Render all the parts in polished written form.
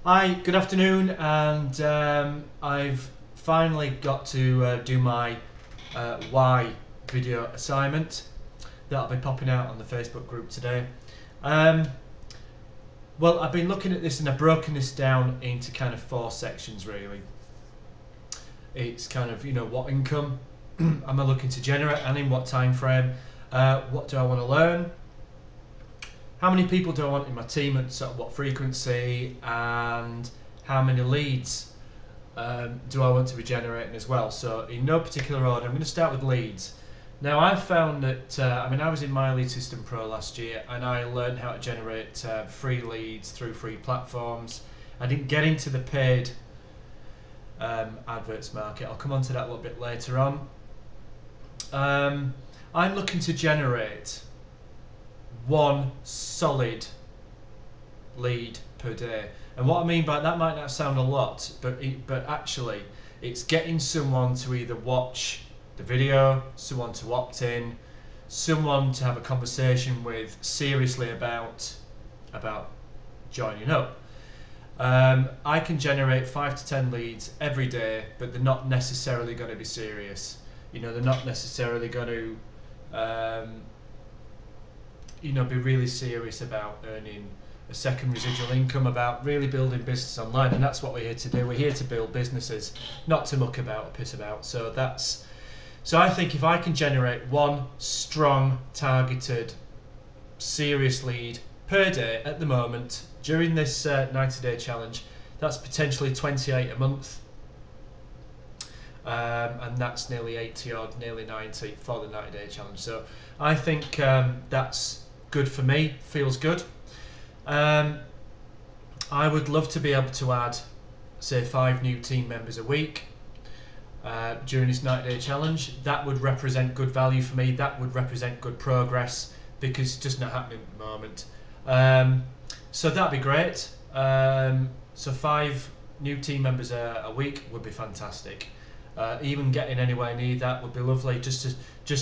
Hi, good afternoon, and I've finally got to do my why video assignment. That'll be popping out on the Facebook group today. Well, I've been looking at this and I've broken this down into kind of 4 sections really. It's kind of, what income am I looking to generate and in what time frame, what do I want to learn, how many people do I want in my team at sort of what frequency, and how many leads do I want to be generating as well. So in no particular order, I'm going to start with leads. Now I've found that, I was in My Lead System Pro last year and I learned how to generate free leads through free platforms. I didn't get into the paid adverts market. I'll come on to that a little bit later on. I'm looking to generate 1 solid lead per day, and what I mean by that might not sound a lot, but actually it's getting someone to either watch the video, someone to opt in, someone to have a conversation with seriously about joining up. I can generate 5 to 10 leads every day, but they're not necessarily going to be serious. They're not necessarily going to be really serious about earning a second residual income, about really building business online, and that's what we're here to do. We're here to build businesses, not to muck about or piss about. So I think if I can generate 1 strong, targeted, serious lead per day at the moment during this 90-day challenge, that's potentially 28 a month, and that's nearly 80 or nearly 90 for the 90-day challenge. So I think that's good for me, feels good. I would love to be able to add, say, 5 new team members a week during this 90-day challenge. That would represent good value for me, that would represent good progress, because it's just not happening at the moment. So that'd be great. So 5 new team members a week would be fantastic. Even getting anywhere near that would be lovely, just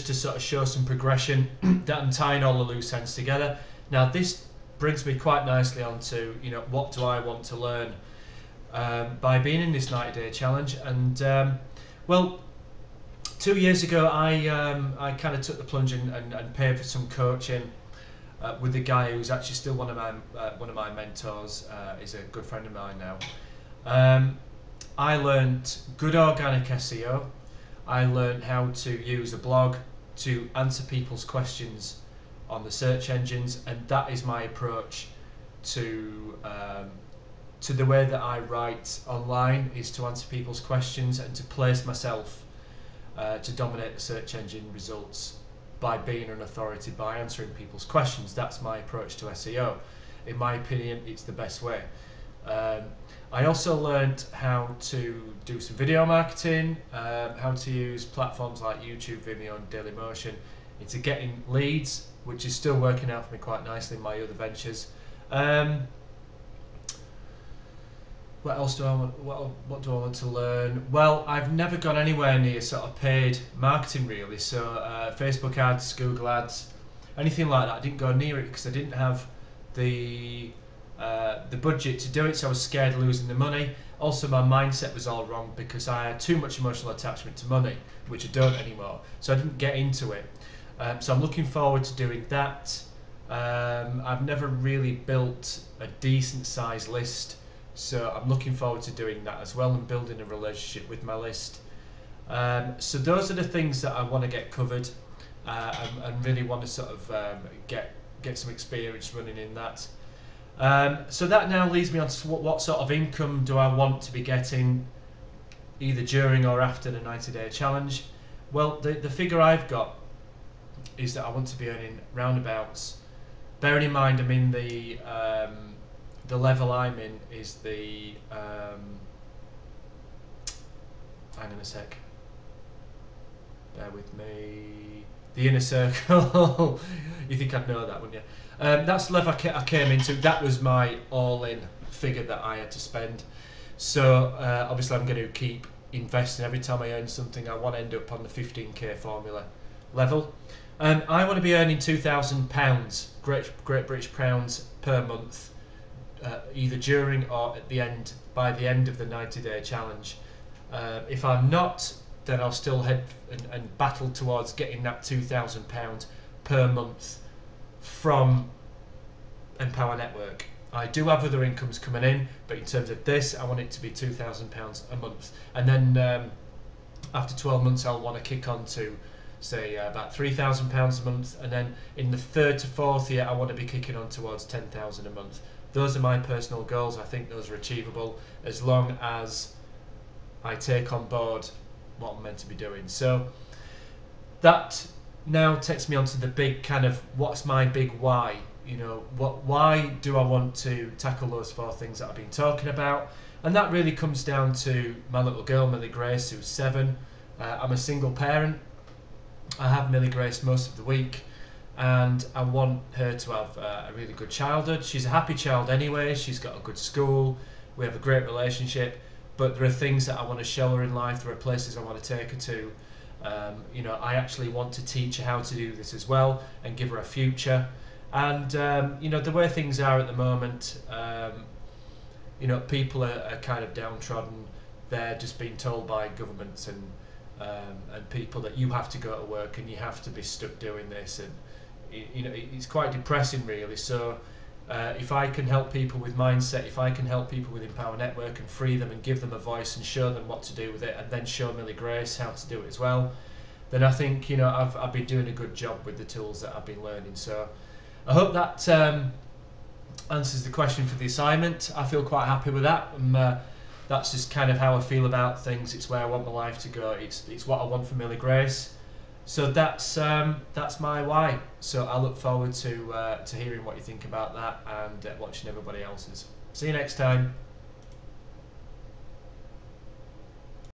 to sort of show some progression, that I'm tying all the loose ends together. Now this brings me quite nicely onto what do I want to learn by being in this 90-day challenge. And well, 2 years ago I kind of took the plunge and paid for some coaching with the guy who's actually still one of my mentors. He's a good friend of mine now. I learnt good organic SEO. I learnt how to use a blog to answer people's questions on the search engines, and that is my approach to the way that I write online, is to answer people's questions and to place myself to dominate the search engine results by being an authority, by answering people's questions. That's my approach to SEO. In my opinion, it's the best way. I also learned how to do some video marketing, how to use platforms like YouTube, Vimeo and Dailymotion into getting leads, which is still working out for me quite nicely in my other ventures. What else do I want? What do I want to learn? Well, I've never gone anywhere near sort of paid marketing really. So Facebook ads, Google ads, anything like that, I didn't go near it because I didn't have the budget to do it, so I was scared of losing the money. Also, my mindset was all wrong because I had too much emotional attachment to money, which I don't anymore, so I didn't get into it. So I'm looking forward to doing that. I've never really built a decent sized list, so I'm looking forward to doing that as well and building a relationship with my list. So those are the things that I want to get covered, and really want to sort of get some experience running in that. So that now leads me on to what sort of income do I want to be getting either during or after the 90-day challenge. Well, the figure I've got is that I want to be earning roundabouts, bearing in mind I'm in the level I'm in is the hang on a sec, bear with me, the inner circle. You think I'd know that, wouldn't you? That's the level I came into. That was my all-in figure that I had to spend. So obviously I'm going to keep investing. Every time I earn something, I want to end up on the 15k formula level. I want to be earning £2,000, Great British pounds per month, either during or at the end, by the end of the 90-day challenge. If I'm not, then I'll still head and battle towards getting that £2,000 per month from Empower Network. I do have other incomes coming in, but in terms of this, I want it to be £2,000 a month. And then after 12 months, I'll want to kick on to, say, about £3,000 a month. And then in the third to fourth year, I want to be kicking on towards £10,000 a month. Those are my personal goals. I think those are achievable as long as I take on board what I'm meant to be doing. So that now takes me on to the big kind of, what's my big why? You know, why do I want to tackle those 4 things that I've been talking about? And that really comes down to my little girl, Millie Grace, who's 7. I'm a single parent. I have Millie Grace most of the week, and I want her to have a really good childhood. She's a happy child anyway. She's got a good school. We have a great relationship. But there are things that I want to show her in life. There are places I want to take her to. You know, I actually want to teach her how to do this as well and give her a future. And you know, the way things are at the moment, you know, people are kind of downtrodden. They're just being told by governments and people that you have to go to work and you have to be stuck doing this, and you know, it's quite depressing really. So if I can help people with mindset, if I can help people with Empower Network and free them and give them a voice and show them what to do with it, and then show Millie Grace how to do it as well, then I think, you know, I've been doing a good job with the tools that I've been learning. So I hope that answers the question for the assignment. I feel quite happy with that. That's just kind of how I feel about things. It's where I want my life to go. It's what I want for Millie Grace. So that's my why. So I look forward to hearing what you think about that and watching everybody else's. See you next time.